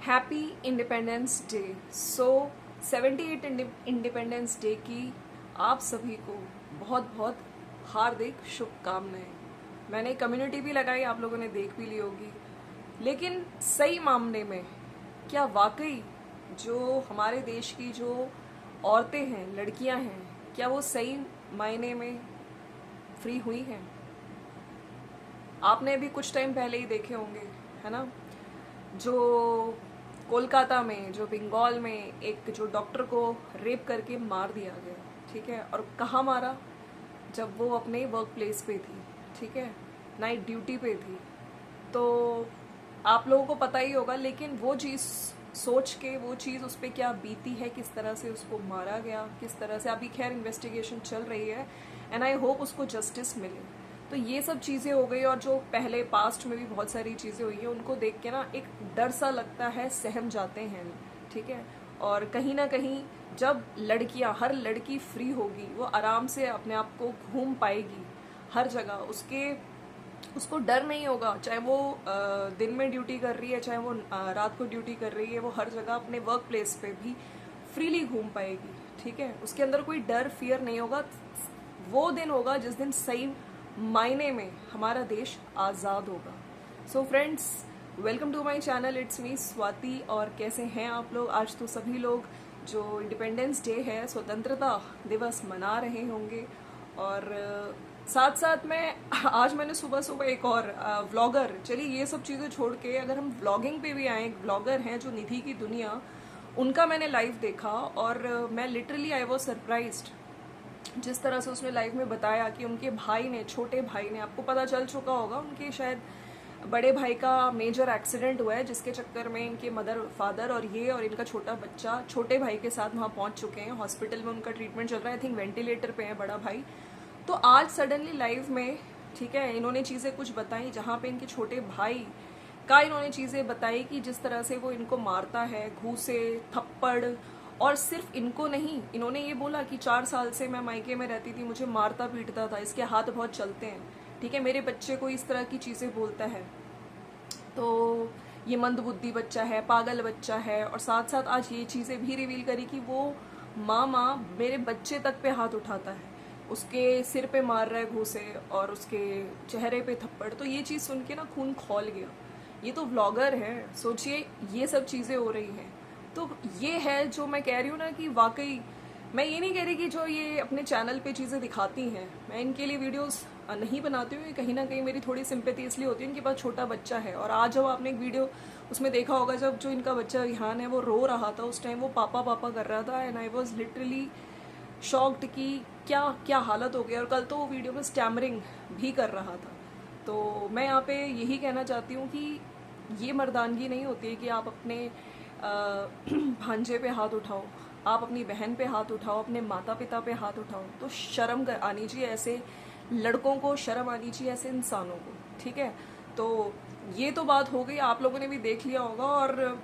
Happy independence day. 78 independence day की आप सभी को बहुत बहुत हार्दिक शुभकामनाएं। मैंने कम्युनिटी भी लगाई, आप लोगों ने देख भी ली होगी। लेकिन सही मामले में क्या वाकई जो हमारे देश की जो औरतें हैं, लड़कियां हैं, क्या वो सही मायने में फ्री हुई हैं? आपने भी कुछ टाइम पहले ही देखे होंगे, है ना, जो कोलकाता में, जो बंगाल में एक जो डॉक्टर को रेप करके मार दिया गया, ठीक है। और कहाँ मारा? जब वो अपने वर्क प्लेस पे थी, ठीक है, नाइट ड्यूटी पे थी। तो आप लोगों को पता ही होगा, लेकिन वो चीज़ सोच के, वो चीज़ उस पर क्या बीती है, किस तरह से उसको मारा गया, किस तरह से, अभी खैर इन्वेस्टिगेशन चल रही है एंड आई होप उसको जस्टिस मिले। तो ये सब चीज़ें हो गई, और जो पहले पास्ट में भी बहुत सारी चीज़ें हुई हैं, उनको देख के ना एक डर सा लगता है, सहम जाते हैं, ठीक है। और कहीं ना कहीं जब लड़कियां, हर लड़की फ्री होगी, वो आराम से अपने आप को घूम पाएगी हर जगह, उसको डर नहीं होगा, चाहे वो दिन में ड्यूटी कर रही है, चाहे वो रात को ड्यूटी कर रही है, वो हर जगह अपने वर्क प्लेस पे भी फ्रीली घूम पाएगी, ठीक है। उसके अंदर कोई डर, फियर नहीं होगा। वो दिन होगा जिस दिन सही मायने में हमारा देश आज़ाद होगा। So friends, welcome to my channel, it's me Swati. और कैसे हैं आप लोग? आज तो सभी लोग जो इंडिपेंडेंस डे है, स्वतंत्रता दिवस मना रहे होंगे। और साथ साथ में आज मैंने सुबह सुबह एक और व्लॉगर, चलिए ये सब चीज़ें छोड़ के अगर हम व्लॉगिंग पे भी आए, एक व्लॉगर हैं जो निधि की दुनिया, उनका मैंने लाइव देखा और मैं लिटरली आई वॉज सरप्राइज्ड। जिस तरह से उसने लाइव में बताया कि उनके भाई ने, छोटे भाई ने, आपको पता चल चुका होगा, उनके शायद बड़े भाई का मेजर एक्सीडेंट हुआ है, जिसके चक्कर में इनके मदर, फादर और ये और इनका छोटा बच्चा छोटे भाई के साथ वहाँ पहुँच चुके हैं। हॉस्पिटल में उनका ट्रीटमेंट चल रहा है, आई थिंक वेंटिलेटर पे है बड़ा भाई। तो आज सडनली लाइव में, ठीक है, इन्होंने चीज़ें कुछ बताई, जहाँ पे इनके छोटे भाई का इन्होंने चीज़ें बताई कि जिस तरह से वो इनको मारता है, घूसे, थप्पड़। और सिर्फ इनको नहीं, इन्होंने ये बोला कि 4 साल से मैं मायके में रहती थी, मुझे मारता पीटता था, इसके हाथ बहुत चलते हैं, ठीक है, मेरे बच्चे को इस तरह की चीज़ें बोलता है, तो ये मंदबुद्धि बच्चा है, पागल बच्चा है। और साथ साथ आज ये चीज़ें भी रिवील करी कि वो मामा मेरे बच्चे तक पे हाथ उठाता है, उसके सिर पे मार रहा है घूसे और उसके चेहरे पे थप्पड़। तो ये चीज़ सुन के ना खून खौल गया। ये तो व्लॉगर है, सोचिए ये सब चीज़ें हो रही हैं। तो ये है जो मैं कह रही हूँ ना कि वाकई, मैं ये नहीं कह रही कि जो ये अपने चैनल पे चीज़ें दिखाती हैं, मैं इनके लिए वीडियोस नहीं बनाती हूँ। कहीं ना कहीं मेरी थोड़ी सिंपैथी इसलिए होती है, इनके पास छोटा बच्चा है। और आज जब आपने एक वीडियो उसमें देखा होगा, जब जो इनका बच्चा रिहान है वो रो रहा था, उस टाइम वो पापा पापा कर रहा था, and I was literally shocked कि क्या क्या हालत हो गई। और कल तो वो वीडियो में स्टैमरिंग भी कर रहा था। तो मैं यहाँ पे यही कहना चाहती हूँ कि ये मर्दानगी नहीं होती है कि आप अपने भांजे पे हाथ उठाओ, आप अपनी बहन पे हाथ उठाओ, अपने माता पिता पे हाथ उठाओ। तो शर्म आनी चाहिए, ऐसे लड़कों को शर्म आनी चाहिए, ऐसे इंसानों को, ठीक है। तो ये तो बात हो गई, आप लोगों ने भी देख लिया होगा। और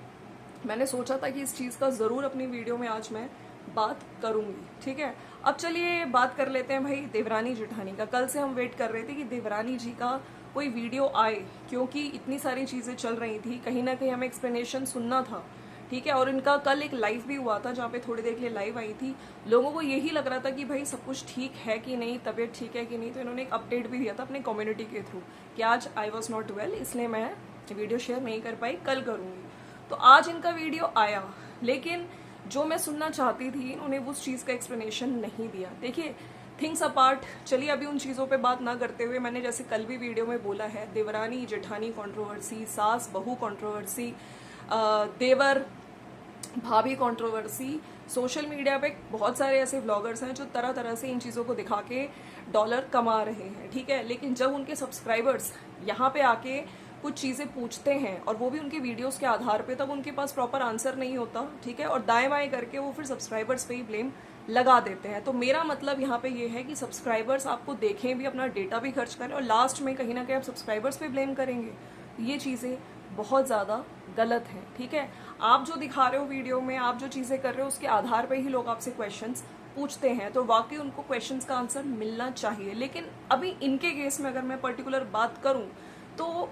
मैंने सोचा था कि इस चीज़ का ज़रूर अपनी वीडियो में आज मैं बात करूंगी, ठीक है। अब चलिए बात कर लेते हैं भाई देवरानी जेठानी का। कल से हम वेट कर रहे थे कि देवरानी जी का कोई वीडियो आए, क्योंकि इतनी सारी चीज़ें चल रही थी, कहीं ना कहीं हमें एक्सप्लेनेशन सुनना था, ठीक है। और इनका कल एक लाइव भी हुआ था, जहाँ पे थोड़ी देर के लिए लाइव आई थी। लोगों को यही लग रहा था कि भाई सब कुछ ठीक है कि नहीं, तबीयत ठीक है कि नहीं। तो इन्होंने एक अपडेट भी दिया था अपने कम्युनिटी के थ्रू कि आज आई वॉज नॉट वेल, इसलिए मैं वीडियो शेयर नहीं कर पाई, कल करूँगी। तो आज इनका वीडियो आया, लेकिन जो मैं सुनना चाहती थी, इन्होंने उस चीज़ का एक्सप्लेनेशन नहीं दिया। देखिए, थिंग्स अपार्ट, चलिए अभी उन चीज़ों पे बात ना करते हुए, मैंने जैसे कल भी वीडियो में बोला है, देवरानी जेठानी कंट्रोवर्सी, सास बहू कंट्रोवर्सी, देवर भाभी कंट्रोवर्सी, सोशल मीडिया पे बहुत सारे ऐसे व्लॉगर्स हैं जो तरह तरह से इन चीज़ों को दिखा के डॉलर कमा रहे हैं, ठीक है। लेकिन जब उनके सब्सक्राइबर्स यहाँ पे आके कुछ चीज़ें पूछते हैं, और वो भी उनके वीडियोस के आधार पे, तब उनके पास प्रॉपर आंसर नहीं होता, ठीक है। और दाएं बाएं करके वो फिर सब्सक्राइबर्स पे ही ब्लेम लगा देते हैं। तो मेरा मतलब यहाँ पे ये है कि सब्सक्राइबर्स आपको देखें भी, अपना डेटा भी खर्च करें, और लास्ट में कहीं ना कहीं आप सब्सक्राइबर्स पे ब्लेम करेंगे। ये चीज़ें बहुत ज़्यादा गलत हैं, ठीक है। आप जो दिखा रहे हो वीडियो में, आप जो चीज़ें कर रहे हो, उसके आधार पर ही लोग आपसे क्वेश्चंस पूछते हैं, तो वाकई उनको क्वेश्चंस का आंसर मिलना चाहिए। लेकिन अभी इनके केस में अगर मैं पर्टिकुलर बात करूं, तो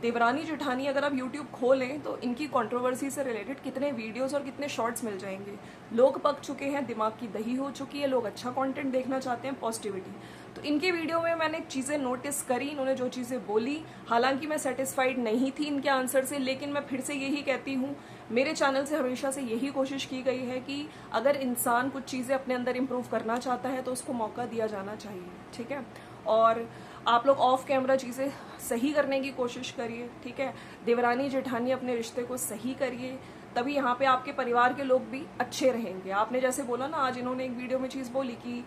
देवरानी जेठानी अगर आप यूट्यूब खोलें तो इनकी कंट्रोवर्सी से रिलेटेड कितने वीडियोस और कितने शॉर्ट्स मिल जाएंगे। लोग पक चुके हैं, दिमाग की दही हो चुकी है, लोग अच्छा कंटेंट देखना चाहते हैं, पॉजिटिविटी। तो इनके वीडियो में मैंने चीज़ें नोटिस करी, इन्होंने जो चीज़ें बोली, हालांकि मैं सेटिस्फाइड नहीं थी इनके आंसर से, लेकिन मैं फिर से यही कहती हूँ, मेरे चैनल से हमेशा से यही कोशिश की गई है कि अगर इंसान कुछ चीज़ें अपने अंदर इम्प्रूव करना चाहता है तो उसको मौका दिया जाना चाहिए, ठीक है। और आप लोग ऑफ कैमरा चीज़ें सही करने की कोशिश करिए, ठीक है। देवरानी जेठानी अपने रिश्ते को सही करिए, तभी यहाँ पे आपके परिवार के लोग भी अच्छे रहेंगे। आपने जैसे बोला ना, आज इन्होंने एक वीडियो में चीज़ बोली कि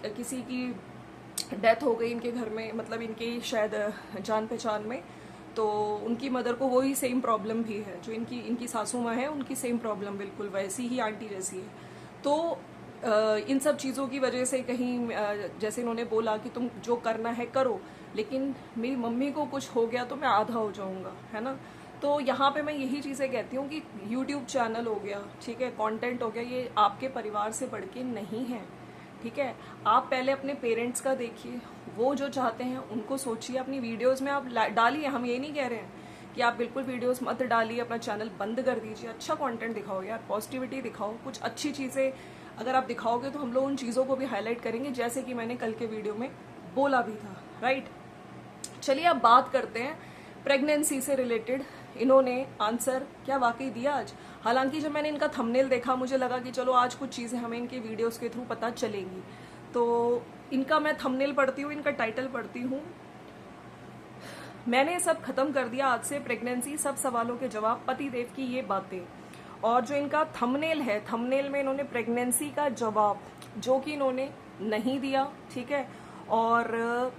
किसी की डेथ हो गई इनके घर में, मतलब इनके शायद जान पहचान में, तो उनकी मदर को वही सेम प्रॉब्लम भी है जो इनकी सासू माँ है, उनकी सेम प्रॉब्लम बिल्कुल वैसी ही आंटी जैसी है। तो इन सब चीज़ों की वजह से कहीं जैसे इन्होंने बोला कि तुम जो करना है करो, लेकिन मेरी मम्मी को कुछ हो गया तो मैं आधा हो जाऊंगा, है ना। तो यहाँ पे मैं यही चीज़ें कहती हूँ कि यूट्यूब चैनल हो गया, ठीक है, कंटेंट हो गया, ये आपके परिवार से बढ़ के नहीं है, ठीक है। आप पहले अपने पेरेंट्स का देखिए, वो जो चाहते हैं उनको सोचिए, अपनी वीडियोस में आप डालिए। हम ये नहीं कह रहे हैं कि आप बिल्कुल वीडियोस मत डालिए, अपना चैनल बंद कर दीजिए, अच्छा कंटेंट दिखाओ यार, पॉजिटिविटी दिखाओ, कुछ अच्छी चीज़ें अगर आप दिखाओगे तो हम लोग उन चीज़ों को भी हाईलाइट करेंगे, जैसे कि मैंने कल के वीडियो में बोला भी था, राइट। चलिए अब बात करते हैं प्रेगनेंसी से रिलेटेड। इन्होंने आंसर क्या वाकई दिया आज। हालांकि जब मैंने इनका थंबनेल देखा मुझे लगा कि चलो आज कुछ चीज़ें हमें इनके वीडियोस के थ्रू पता चलेंगी। तो इनका मैं थंबनेल पढ़ती हूँ, इनका टाइटल पढ़ती हूँ। मैंने सब खत्म कर दिया आज से, प्रेगनेंसी सब सवालों के जवाब, पति देव की ये बातें। और जो इनका थंबनेल है, थंबनेल में इन्होंने प्रेगनेंसी का जवाब जो कि इन्होंने नहीं दिया, ठीक है। और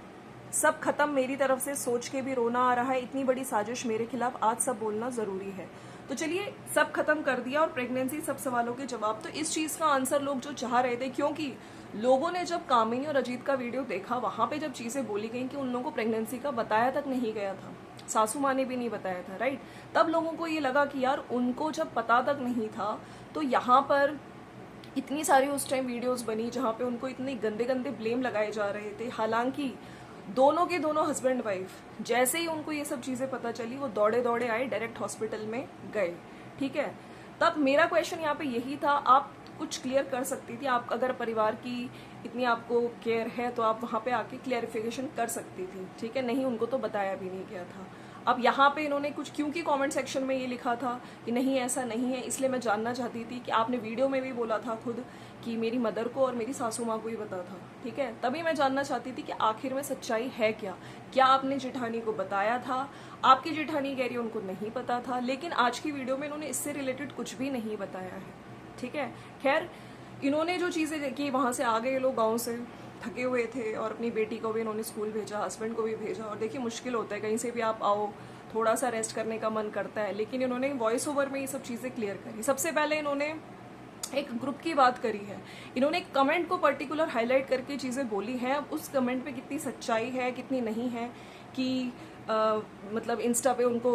सब खत्म, मेरी तरफ से सोच के भी रोना आ रहा है, इतनी बड़ी साजिश मेरे खिलाफ, आज सब बोलना जरूरी है। तो चलिए, सब खत्म कर दिया और प्रेगनेंसी सब सवालों के जवाब। तो इस चीज का आंसर लोग जो चाह रहे थे, क्योंकि लोगों ने जब कामिनी और अजीत का वीडियो देखा, वहां पे जब चीजें बोली गई कि उन लोगों को प्रेगनेंसी का बताया तक नहीं गया था, सासू माँ ने भी नहीं बताया था, राइट। तब लोगों को ये लगा कि यार उनको जब पता तक नहीं था, तो यहाँ पर इतनी सारी उस टाइम वीडियोस बनी जहाँ पे उनको इतने गंदे गंदे ब्लेम लगाए जा रहे थे। हालांकि दोनों के दोनों हस्बैंड वाइफ, जैसे ही उनको ये सब चीजें पता चली, वो दौड़े दौड़े आए, डायरेक्ट हॉस्पिटल में गए, ठीक है। तब मेरा क्वेश्चन यहाँ पे यही था, आप कुछ क्लियर कर सकती थी, आप अगर परिवार की इतनी आपको केयर है तो आप वहां पे आके क्लियरिफिकेशन कर सकती थी, ठीक है। नहीं, उनको तो बताया भी नहीं गया था। अब यहाँ पे इन्होंने कुछ, क्योंकि कमेंट सेक्शन में ये लिखा था कि नहीं ऐसा नहीं है, इसलिए मैं जानना चाहती थी कि आपने वीडियो में भी बोला था खुद कि मेरी मदर को और मेरी सासू माँ को ही पता था, ठीक है। तभी मैं जानना चाहती थी कि आखिर में सच्चाई है क्या आपने जेठानी को बताया था। आपकी जेठानी कह रही है उनको नहीं पता था, लेकिन आज की वीडियो में इन्होंने इससे रिलेटेड कुछ भी नहीं बताया है, ठीक है। खैर, इन्होंने जो चीज़ें देखी, वहाँ से आ गए लोग गाँव से, थके हुए थे, और अपनी बेटी को भी इन्होंने स्कूल भेजा, हस्बैंड को भी भेजा। और देखिए मुश्किल होता है, कहीं से भी आप आओ, थोड़ा सा रेस्ट करने का मन करता है, लेकिन इन्होंने वॉइस ओवर में ये सब चीज़ें क्लियर करी। सबसे पहले इन्होंने एक ग्रुप की बात करी है, इन्होंने एक कमेंट को पर्टिकुलर हाईलाइट करके चीज़ें बोली हैं। अब उस कमेंट पे कितनी सच्चाई है कितनी नहीं है, कि मतलब इंस्टा पे उनको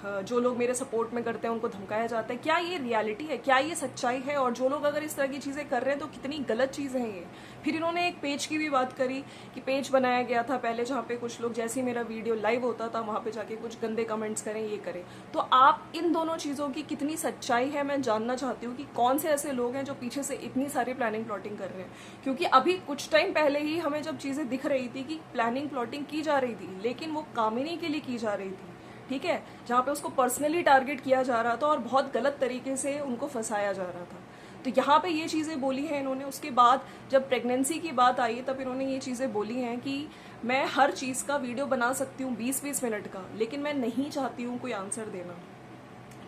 जो लोग मेरे सपोर्ट में करते हैं उनको धमकाया जाता है, क्या ये रियलिटी है, क्या ये सच्चाई है? और जो लोग अगर इस तरह की चीज़ें कर रहे हैं तो कितनी गलत चीज़ें हैं ये। फिर इन्होंने एक पेज की भी बात करी कि पेज बनाया गया था पहले, जहाँ पे कुछ लोग, जैसे ही मेरा वीडियो लाइव होता था वहाँ पे जाके कुछ गंदे कमेंट्स करें, ये करें। तो आप इन दोनों चीज़ों की कितनी सच्चाई है मैं जानना चाहती हूँ, कि कौन से ऐसे लोग हैं जो पीछे से इतनी सारी प्लानिंग प्लॉटिंग कर रहे हैं। क्योंकि अभी कुछ टाइम पहले ही हमें जब चीज़ें दिख रही थी कि प्लानिंग प्लॉटिंग की जा रही थी, लेकिन वो कामिनी के लिए की जा रही थी, ठीक है, जहाँ पे उसको पर्सनली टारगेट किया जा रहा था और बहुत गलत तरीके से उनको फंसाया जा रहा था। तो यहाँ पे ये चीज़ें बोली हैं इन्होंने। उसके बाद जब प्रेगनेंसी की बात आई तब इन्होंने ये चीज़ें बोली हैं कि मैं हर चीज़ का वीडियो बना सकती हूँ 20-20 मिनट का, लेकिन मैं नहीं चाहती हूँ कोई आंसर देना,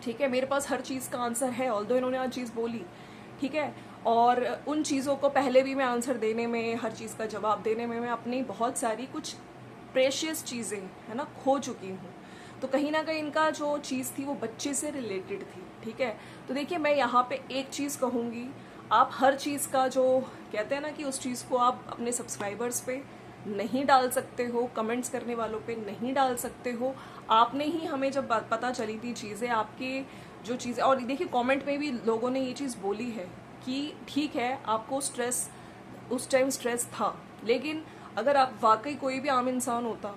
ठीक है। मेरे पास हर चीज़ का आंसर है, ऑल्दो इन्होंने आज चीज़ बोली, ठीक है। और उन चीज़ों को पहले भी मैं आंसर देने में, हर चीज़ का जवाब देने में मैं अपनी बहुत सारी कुछ प्रेशियस चीज़ें, है ना, खो चुकी हूँ। तो कहीं ना कहीं इनका जो चीज़ थी वो बच्चे से रिलेटेड थी, ठीक है। तो देखिए, मैं यहाँ पे एक चीज़ कहूँगी, आप हर चीज़ का जो कहते हैं ना कि उस चीज़ को आप अपने सब्सक्राइबर्स पे नहीं डाल सकते हो, कमेंट्स करने वालों पे नहीं डाल सकते हो। आपने ही हमें जब पता चली थी चीज़ें, आपके जो चीज़ें, और देखिए कमेंट में भी लोगों ने ये चीज़ बोली है कि ठीक है आपको स्ट्रेस, उस टाइम स्ट्रेस था, लेकिन अगर आप वाकई कोई भी आम इंसान होता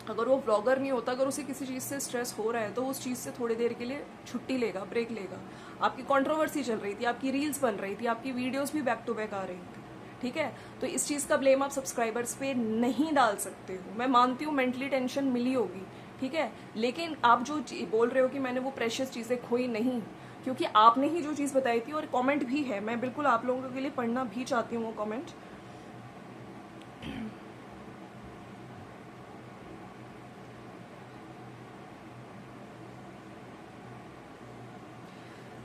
अगर वो व्लॉगर नहीं होता, अगर उसे किसी चीज़ से स्ट्रेस हो रहा है तो उस चीज़ से थोड़ी देर के लिए छुट्टी लेगा, ब्रेक लेगा। आपकी कंट्रोवर्सी चल रही थी, आपकी रील्स बन रही थी, आपकी वीडियोस भी बैक टू बैक आ रही थी, ठीक है। तो इस चीज़ का ब्लेम आप सब्सक्राइबर्स पे नहीं डाल सकते हो। मैं मानती हूँ मेंटली टेंशन मिली होगी, ठीक है, लेकिन आप जो बोल रहे हो कि मैंने वो प्रेशियस चीज़ें खोई, नहीं, क्योंकि आपने ही जो चीज़ बताई थी, और कमेंट भी है, मैं बिल्कुल आप लोगों के लिए पढ़ना भी चाहती हूँ वो कमेंट।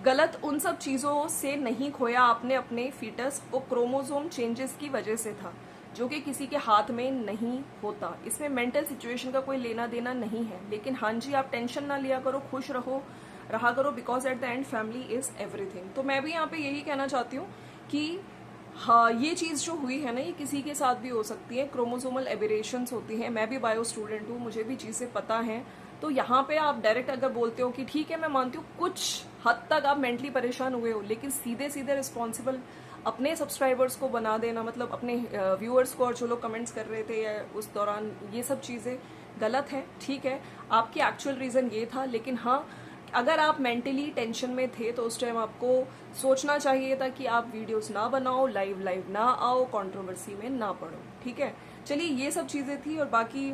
गलत उन सब चीज़ों से नहीं खोया आपने अपने फीटस, वो क्रोमोसोम चेंजेस की वजह से था, जो कि किसी के हाथ में नहीं होता। इसमें मेंटल सिचुएशन का कोई लेना देना नहीं है। लेकिन हाँ जी, आप टेंशन ना लिया करो, खुश रहा करो, because at the end family is everything. तो मैं भी यहाँ पे यही कहना चाहती हूँ कि हाँ, ये चीज़ जो हुई है ना, ये किसी के साथ भी हो सकती है, क्रोमोसोमल एबरेशंस होती हैं। मैं भी बायो स्टूडेंट हूँ, मुझे भी चीज़ें पता हैं। तो यहाँ पे आप डायरेक्ट अगर बोलते हो कि ठीक है, मैं मानती हूँ कुछ हद तक आप मेंटली परेशान हुए हो, लेकिन सीधे सीधे रिस्पॉन्सिबल अपने सब्सक्राइबर्स को बना देना, मतलब अपने व्यूअर्स को, और जो लोग कमेंट्स कर रहे थे या उस दौरान, ये सब चीज़ें गलत है। ठीक है, आपकी एक्चुअल रीज़न ये था, लेकिन हाँ, अगर आप मेंटली टेंशन में थे तो उस टाइम आपको सोचना चाहिए था कि आप वीडियोस ना बनाओ, लाइव ना आओ, कंट्रोवर्सी में ना पड़ो। ठीक है, चलिए ये सब चीज़ें थी। और बाकी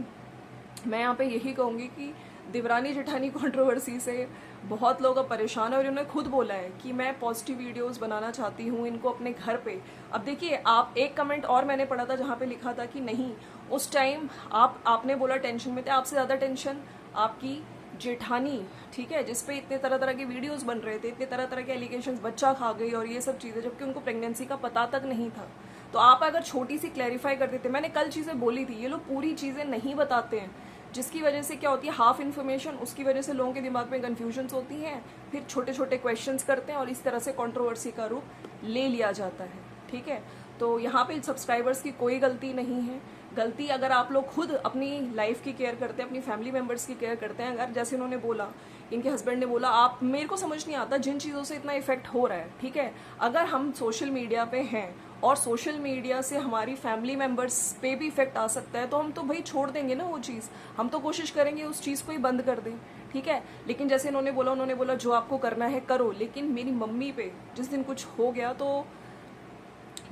मैं यहाँ पे यही कहूँगी कि देवरानी जेठानी कंट्रोवर्सी से बहुत लोग अब परेशान है, और इन्होंने खुद बोला है कि मैं पॉजिटिव वीडियोस बनाना चाहती हूँ इनको अपने घर पे। अब देखिए, आप एक कमेंट और मैंने पढ़ा था जहाँ पे लिखा था कि नहीं, उस टाइम आपने बोला टेंशन में थे, आपसे ज़्यादा टेंशन आपकी जेठानी, ठीक है, जिसपे इतने तरह तरह के वीडियोस बन रहे थे, इतने तरह तरह के एलिगेशंस, बच्चा खा गई और ये सब चीज़ें, जबकि उनको प्रेगनेंसी का पता तक नहीं था। तो आप अगर छोटी सी क्लैरिफाई कर देते, मैंने कल चीज़ें बोली थी, ये लोग पूरी चीज़ें नहीं बताते हैं, जिसकी वजह से क्या होती है, हाफ इन्फॉर्मेशन, उसकी वजह से लोगों के दिमाग में कन्फ्यूजन्स होती हैं, फिर छोटे छोटे क्वेश्चंस करते हैं और इस तरह से कंट्रोवर्सी का रूप ले लिया जाता है। ठीक है, तो यहाँ पे सब्सक्राइबर्स की कोई गलती नहीं है। गलती अगर आप लोग खुद अपनी लाइफ की केयर करते हैं, अपनी फैमिली मेम्बर्स की केयर करते हैं, अगर जैसे उन्होंने बोला, इनके हस्बैंड ने बोला, आप, मेरे को समझ नहीं आता जिन चीज़ों से इतना इफेक्ट हो रहा है, ठीक है, अगर हम सोशल मीडिया पे हैं और सोशल मीडिया से हमारी फैमिली मेम्बर्स पे भी इफेक्ट आ सकता है, तो हम तो भाई छोड़ देंगे ना वो चीज़, हम तो कोशिश करेंगे उस चीज़ को ही बंद कर दें। ठीक है, लेकिन जैसे उन्होंने बोला जो आपको करना है करो, लेकिन मेरी मम्मी पे जिस दिन कुछ हो गया तो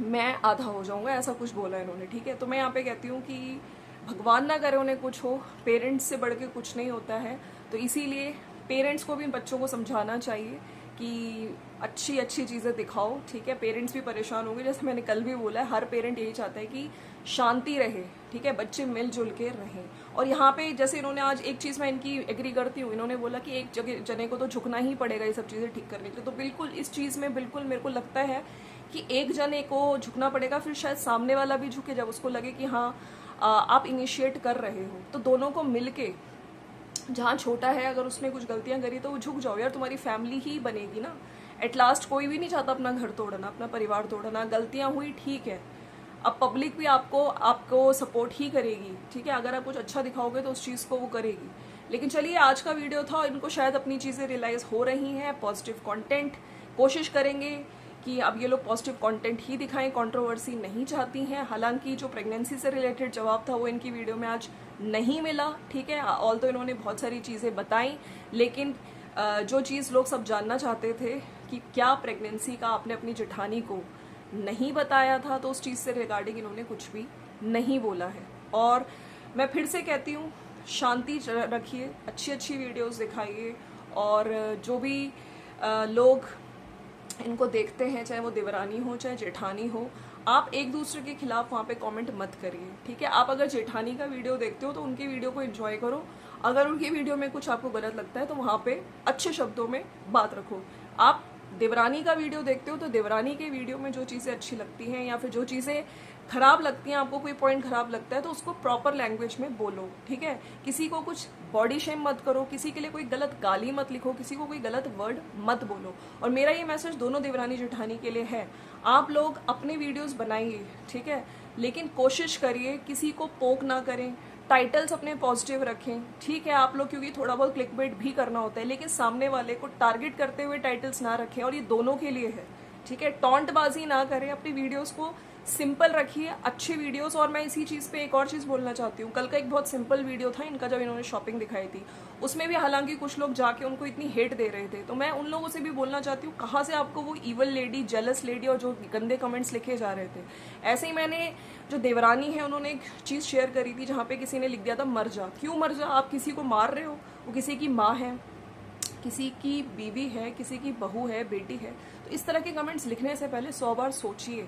मैं आधा हो जाऊंगा, ऐसा कुछ बोला इन्होंने। ठीक है, तो मैं यहाँ पे कहती हूँ कि भगवान ना करे उन्हें कुछ हो, पेरेंट्स से बढ़ के कुछ नहीं होता है। तो इसीलिए पेरेंट्स को भी इन बच्चों को समझाना चाहिए कि अच्छी अच्छी चीज़ें दिखाओ। ठीक है, पेरेंट्स भी परेशान होंगे, जैसे मैंने कल भी बोला है, हर पेरेंट यही चाहता है कि शांति रहे, ठीक है, बच्चे मिलजुल के रहें। और यहाँ पे जैसे इन्होंने आज एक चीज़ मैं इनकी एग्री करती हूँ, इन्होंने बोला कि एक जने को तो झुकना ही पड़ेगा ये सब चीज़ें ठीक करने के लिए। तो बिल्कुल इस चीज़ में बिल्कुल मेरे को लगता है कि एक जने को झुकना पड़ेगा, फिर शायद सामने वाला भी झुके जब उसको लगे कि हाँ आप इनिशिएट कर रहे हो। तो दोनों को मिलके, जहाँ छोटा है अगर उसने कुछ गलतियां करी तो वो झुक जाओ यार, तुम्हारी फैमिली ही बनेगी ना। एट लास्ट कोई भी नहीं चाहता अपना घर तोड़ना, अपना परिवार तोड़ना। गलतियां हुई, ठीक है, अब पब्लिक भी आपको सपोर्ट ही करेगी। ठीक है, अगर आप कुछ अच्छा दिखाओगे तो उस चीज़ को वो करेगी। लेकिन चलिए, आज का वीडियो था, इनको शायद अपनी चीज़ें रियलाइज हो रही हैं। पॉजिटिव कंटेंट कोशिश करेंगे कि अब ये लोग पॉजिटिव कंटेंट ही दिखाएं, कंट्रोवर्सी नहीं चाहती हैं। हालांकि जो प्रेगनेंसी से रिलेटेड जवाब था वो इनकी वीडियो में आज नहीं मिला। ठीक है, ऑल तो इन्होंने बहुत सारी चीज़ें बताई, लेकिन जो चीज़ लोग सब जानना चाहते थे कि क्या प्रेगनेंसी का आपने अपनी जेठानी को नहीं बताया था, तो उस चीज़ से रिगार्डिंग इन्होंने कुछ भी नहीं बोला है। और मैं फिर से कहती हूँ, शांति रखिए, अच्छी अच्छी वीडियोस दिखाइए, और जो भी लोग इनको देखते हैं, चाहे वो देवरानी हो चाहे जेठानी हो, आप एक दूसरे के खिलाफ वहाँ पे कमेंट मत करिए। ठीक है, आप अगर जेठानी का वीडियो देखते हो तो उनकी वीडियो को एंजॉय करो, अगर उनकी वीडियो में कुछ आपको गलत लगता है तो वहाँ पे अच्छे शब्दों में बात रखो। आप देवरानी का वीडियो देखते हो तो देवरानी के वीडियो में जो चीज़ें अच्छी लगती हैं या फिर जो चीज़ें खराब लगती हैं, आपको कोई पॉइंट खराब लगता है तो उसको प्रॉपर लैंग्वेज में बोलो। ठीक है, किसी को कुछ बॉडी शेम मत करो, किसी के लिए कोई गलत गाली मत लिखो, किसी को कोई गलत वर्ड मत बोलो। और मेरा ये मैसेज दोनों देवरानी जेठानी के लिए है, आप लोग अपने वीडियोस बनाइए, ठीक है, लेकिन कोशिश करिए किसी को पोक ना करें, टाइटल्स अपने पॉजिटिव रखें। ठीक है, आप लोग क्योंकि थोड़ा बहुत क्लिकबेट भी करना होता है, लेकिन सामने वाले को टारगेट करते हुए टाइटल्स ना रखें, और ये दोनों के लिए है। ठीक है, टॉन्टबाजी ना करें, अपनी वीडियोस को सिंपल रखिए, अच्छी वीडियोस। और मैं इसी चीज़ पे एक और चीज़ बोलना चाहती हूँ, कल का एक बहुत सिंपल वीडियो था इनका जब इन्होंने शॉपिंग दिखाई थी, उसमें भी हालांकि कुछ लोग जाके उनको इतनी हेट दे रहे थे, तो मैं उन लोगों से भी बोलना चाहती हूँ कहाँ से आपको वो ईवल लेडी, जेलस लेडी और जो गंदे कमेंट्स लिखे जा रहे थे। ऐसे ही मैंने जो देवरानी है उन्होंने एक चीज़ शेयर करी थी जहाँ पे किसी ने लिख दिया था मर जा। क्यों मर जा? आप किसी को मार रहे हो, वो किसी की माँ है, किसी की बीवी है, किसी की बहू है, बेटी है। तो इस तरह के कमेंट्स लिखने से पहले 100 बार सोचिए,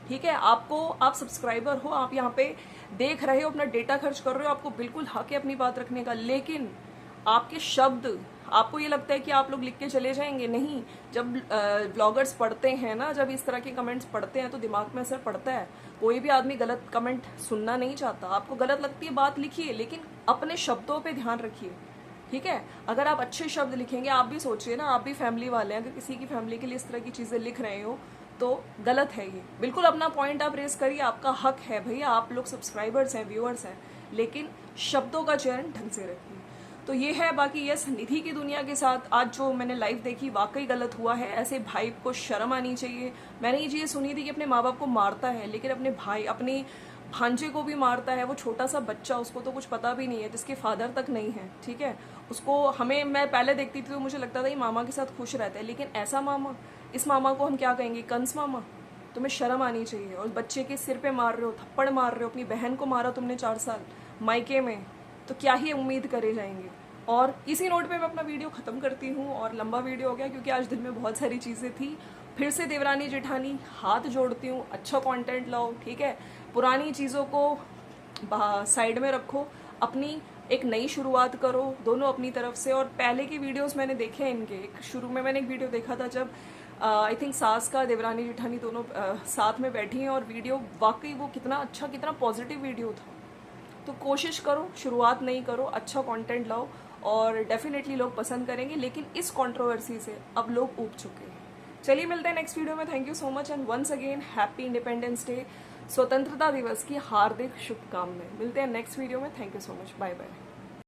ठीक है। आप सब्सक्राइबर हो, आप यहाँ पे देख रहे हो, अपना डेटा खर्च कर रहे हो, आपको बिल्कुल हक है अपनी बात रखने का, लेकिन आपके शब्द, आपको ये लगता है कि आप लोग लिख के चले जाएंगे? नहीं। जब ब्लॉगर्स पढ़ते हैं ना, जब इस तरह के कमेंट्स पढ़ते हैं तो दिमाग में असर पड़ता है। कोई भी आदमी गलत कमेंट सुनना नहीं चाहता। आपको गलत लगती है बात, लिखिए, लेकिन अपने शब्दों पे ध्यान रखिए, ठीक है। अगर आप अच्छे शब्द लिखेंगे, आप भी सोचिए ना, आप भी फैमिली वाले हैं, अगर किसी की फैमिली के लिए इस तरह की चीजें लिख रहे हो तो गलत है ये। बिल्कुल अपना पॉइंट आप रेस करिए, आपका हक है भैया, आप लोग सब्सक्राइबर्स हैं, व्यूअर्स हैं, लेकिन शब्दों का चयन ढंग से रखिए। तो ये है। बाकी यस, निधि की दुनिया के साथ आज जो मैंने लाइव देखी वाकई गलत हुआ है। ऐसे भाई को शर्म आनी चाहिए। मैंने ये चीज़ सुनी थी कि अपने माँ बाप को मारता है, लेकिन अपने भाई, अपने भांजे को भी मारता है। वो छोटा सा बच्चा, उसको तो कुछ पता भी नहीं है, जिसके फादर तक नहीं है, ठीक है। उसको मैं पहले देखती थी तो मुझे लगता था ये मामा के साथ खुश रहता है, लेकिन ऐसा मामा, इस मामा को हम क्या कहेंगे, कंस मामा। तुम्हें शर्म आनी चाहिए। और बच्चे के सिर पे मार रहे हो, थप्पड़ मार रहे हो, अपनी बहन को मारा तुमने 4 साल मायके में, तो क्या ही उम्मीद करे जाएंगे। और इसी नोट पे मैं अपना वीडियो खत्म करती हूँ। और लंबा वीडियो हो गया क्योंकि आज दिन में बहुत सारी चीज़ें थी। फिर से देवरानी जेठानी हाथ जोड़ती हूँ, अच्छा कंटेंट लाओ, ठीक है। पुरानी चीज़ों को साइड में रखो, अपनी एक नई शुरुआत करो, दोनों अपनी तरफ से। और पहले की वीडियोस मैंने देखे हैं इनके, एक शुरू में मैंने एक वीडियो देखा था जब आई थिंक सास का देवरानी जेठानी दोनों साथ में बैठी हैं, और वीडियो वाकई वो कितना अच्छा, कितना पॉजिटिव वीडियो था। तो कोशिश करो, शुरुआत नहीं करो, अच्छा कंटेंट लाओ और डेफिनेटली लोग पसंद करेंगे। लेकिन इस कंट्रोवर्सी से अब लोग ऊब चुके हैं। चलिए मिलते हैं नेक्स्ट वीडियो में। Thank you so much and once again happy independence day, स्वतंत्रता दिवस की हार्दिक शुभकामनाएं। मिलते हैं नेक्स्ट वीडियो में। Thank you so much, bye bye.